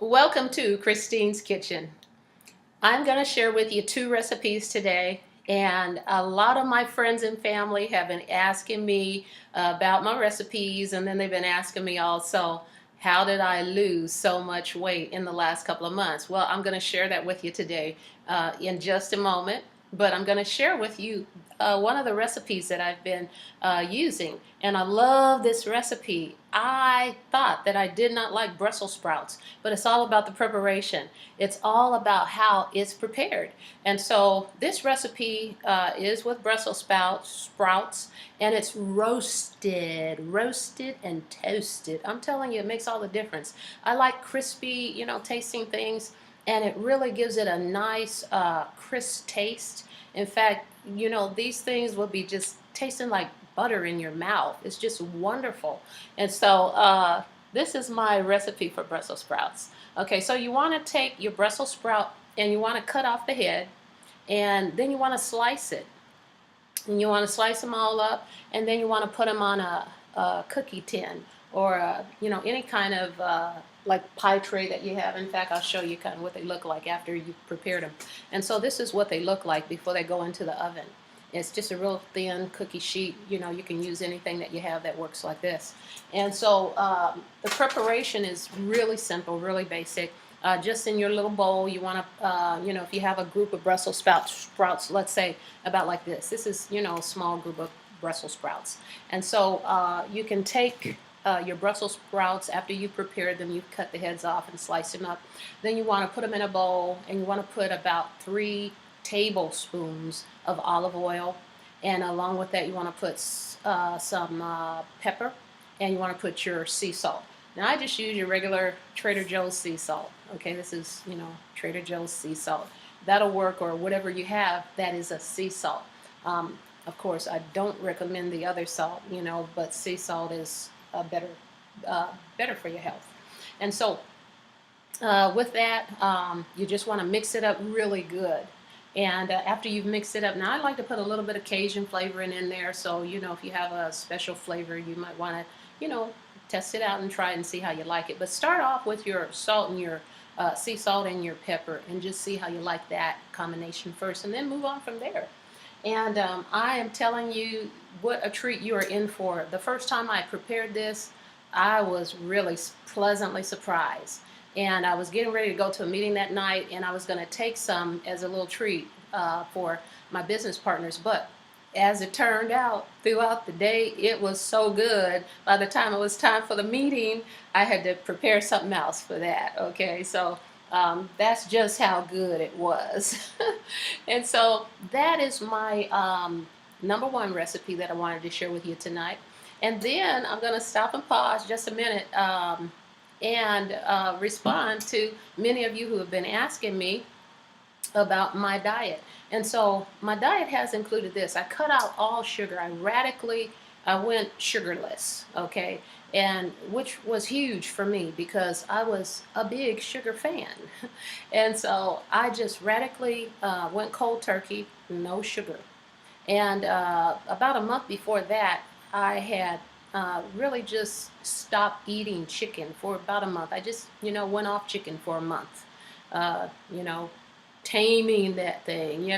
Welcome to Christine's Kitchen. I'm going to share with you two recipes today, and a lot of my friends and family have been asking me about my recipes, and then they've been asking me also, how did I lose so much weight in the last couple of months? Well, I'm going to share that with you today in just a moment, but I'm going to share with you one of the recipes that I've been using, and I love this recipe. I thought that I did not like Brussels sprouts, but it's all about the preparation. It's all about how it's prepared. And so this recipe is with Brussels sprouts, and it's roasted and toasted. I'm telling you, it makes all the difference. I like crispy, tasting things, and it really gives it a nice, crisp taste. In fact, these things will be just tasting like butter in your mouth. It's just wonderful. And so this is my recipe for Brussels sprouts. Okay, so you want to take your Brussels sprout and you want to cut off the head, and then you want to slice it. And you want to slice them all up, and then you want to put them on a cookie tin or any kind of like pie tray that you have. In fact, I'll show you kind of what they look like after you've prepared them. And so this is what they look like before they go into the oven. It's just a real thin cookie sheet. You can use anything that you have that works like this. And so the preparation is really simple, really basic. Just in your little bowl, you want to, if you have a group of Brussels sprouts, let's say about like this. This is, a small group of Brussels sprouts. And so you can take your Brussels sprouts after you prepared them. You cut the heads off and slice them up. Then you want to put them in a bowl, and you want to put about 3 tablespoons of olive oil, and along with that you want to put some pepper, and you want to put your sea salt. Now I just use your regular Trader Joe's sea salt. Okay, this is Trader Joe's sea salt. That'll work, or whatever you have that is a sea salt. Of course, I don't recommend the other salt, but sea salt is better for your health. And so with that, you just want to mix it up really good. And after you've mixed it up, now I like to put a little bit of Cajun flavoring in there. So, if you have a special flavor, you might want to, test it out and try it and see how you like it. But start off with your salt and your sea salt and your pepper, and just see how you like that combination first, and then move on from there. And I am telling you what a treat you are in for. The first time I prepared this, I was really pleasantly surprised. And I was getting ready to go to a meeting that night, and I was going to take some as a little treat for my business partners. But as it turned out, throughout the day, it was so good. By the time it was time for the meeting, I had to prepare something else for that. Okay, so that's just how good it was. And so that is my number one recipe that I wanted to share with you tonight. And then I'm going to stop and pause just a minute and respond to many of you who have been asking me about my diet. And so my diet has included this. I cut out all sugar. I went sugarless, okay? And which was huge for me because I was a big sugar fan. And so I just radically went cold turkey, no sugar. And about a month before that, I had really just stopped eating chicken for about a month. I just, went off chicken for a month, taming that thing,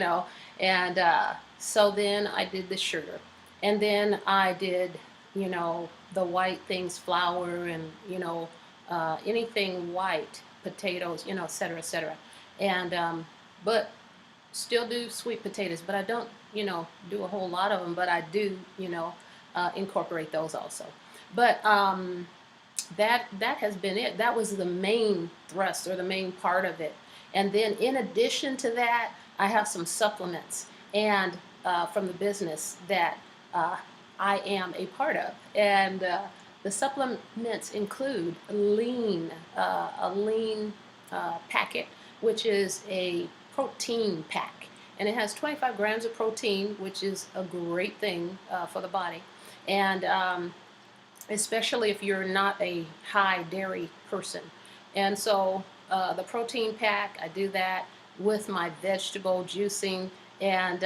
And so then I did the sugar. And then I did, the white things, flour and, anything white, potatoes, et cetera, et cetera. And, but still do sweet potatoes, but I don't, do a whole lot of them, but I do, incorporate those also. But that has been it. That was the main thrust, or the main part of it. And then in addition to that, I have some supplements and from the business that I am a part of. And the supplements include a lean packet, which is a protein pack. And it has 25 grams of protein, which is a great thing for the body. And especially if you're not a high dairy person. And so the protein pack, I do that with my vegetable juicing. And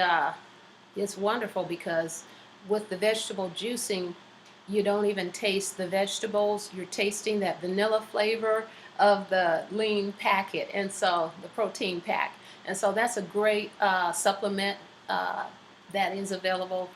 it's wonderful because with the vegetable juicing, You don't even taste the vegetables. You're tasting that vanilla flavor of the lean packet, and so the protein pack. And so that's a great supplement that is available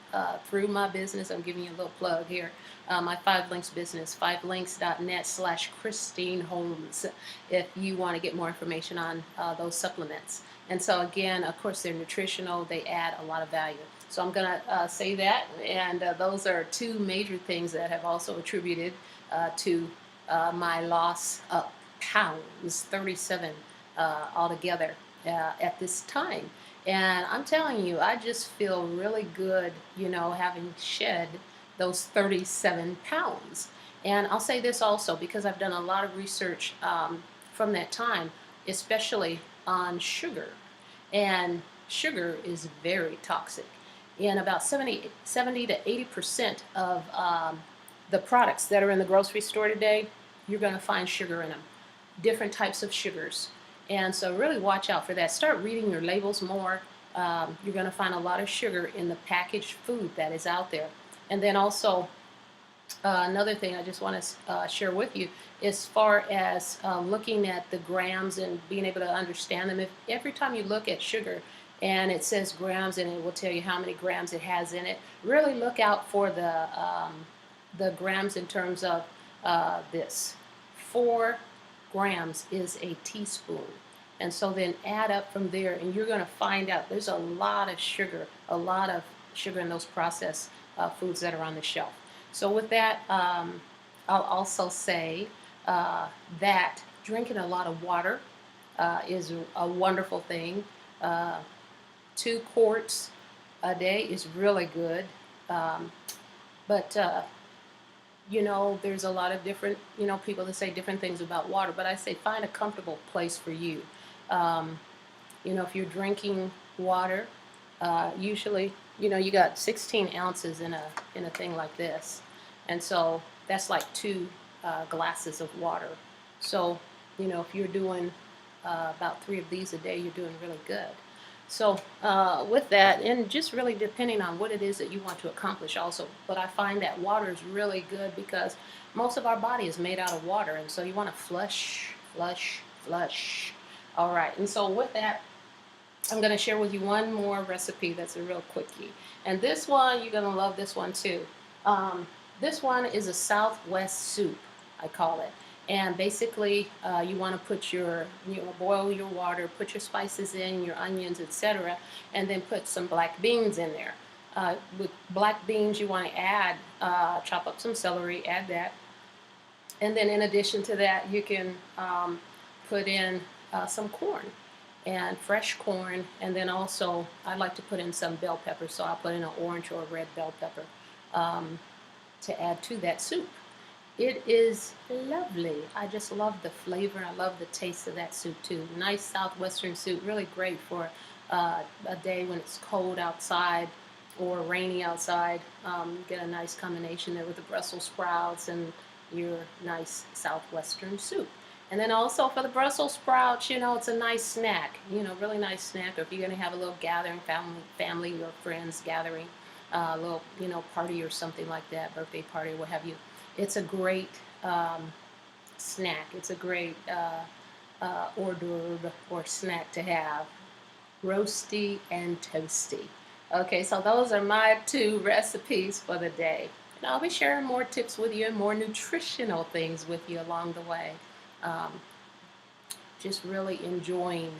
through my business. I'm giving you a little plug here. My 5links business, 5links.net/Christine Holmes, if you want to get more information on those supplements. And so again, of course, they're nutritional. They add a lot of value. So I'm going to say that, and those are two major things that have also attributed to my loss of pounds, 37 altogether at this time. And I'm telling you, I just feel really good, you know, having shed those 37 pounds. And I'll say this also because I've done a lot of research from that time, especially on sugar. And sugar is very toxic. And about 70 to 80% of the products that are in the grocery store today, you're going to find sugar in them, different types of sugars. And so really watch out for that. Start reading your labels more. You're going to find a lot of sugar in the packaged food that is out there. And then also, another thing I just want to share with you, as far as looking at the grams and being able to understand them. If every time you look at sugar and it says grams and it will tell you how many grams it has in it, really look out for the grams in terms of this. 4 grams is a teaspoon. And so then add up from there, and you're going to find out there's a lot of sugar in those processed foods that are on the shelf. So with that, I'll also say that drinking a lot of water is a wonderful thing. 2 quarts a day is really good. But you know, there's a lot of different, you know, people that say different things about water, but I say find a comfortable place for you. You know, if you're drinking water, usually, you know, you got 16 ounces in a thing like this, and so that's like 2 glasses of water. So, you know, if you're doing about 3 of these a day, you're doing really good. So with that, and just really depending on what it is that you want to accomplish also, but I find that water is really good because most of our body is made out of water, and so you want to flush, flush, flush. All right, and so with that, I'm going to share with you one more recipe that's a real quickie. And this one, you're going to love this one too. This one is a Southwest soup, I call it. And basically, you want to put boil your water, put your spices in, your onions, etc., and then put some black beans in there. With black beans, you want to add, chop up some celery, add that. And then in addition to that, you can put in some corn, and fresh corn, and then also I like to put in some bell pepper, so I'll put in an orange or a red bell pepper to add to that soup. It is lovely. I just love the flavor. I love the taste of that soup too. Nice southwestern soup, really great for a day when it's cold outside or rainy outside. Get a nice combination there with the Brussels sprouts and your nice southwestern soup. And then also for the Brussels sprouts, you know, it's a nice snack, you know, really nice snack. Or if you're going to have a little gathering, family or friends gathering, a little, you know, party or something like that, birthday party, what have you. It's a great snack. It's a great hors d'oeuvre or snack to have. Roasty and toasty. Okay, so those are my 2 recipes for the day. And I'll be sharing more tips with you and more nutritional things with you along the way. Just really enjoying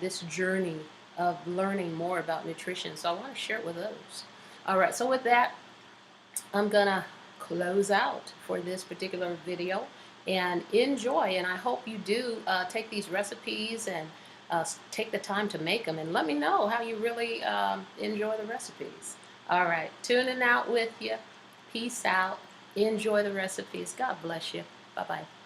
this journey of learning more about nutrition. So I want to share it with others. All right, so with that, I'm going to close out for this particular video and enjoy. And I hope you do take these recipes and take the time to make them, and let me know how you really enjoy the recipes. All right, tuning out with you. Peace out. Enjoy the recipes. God bless you. Bye-bye.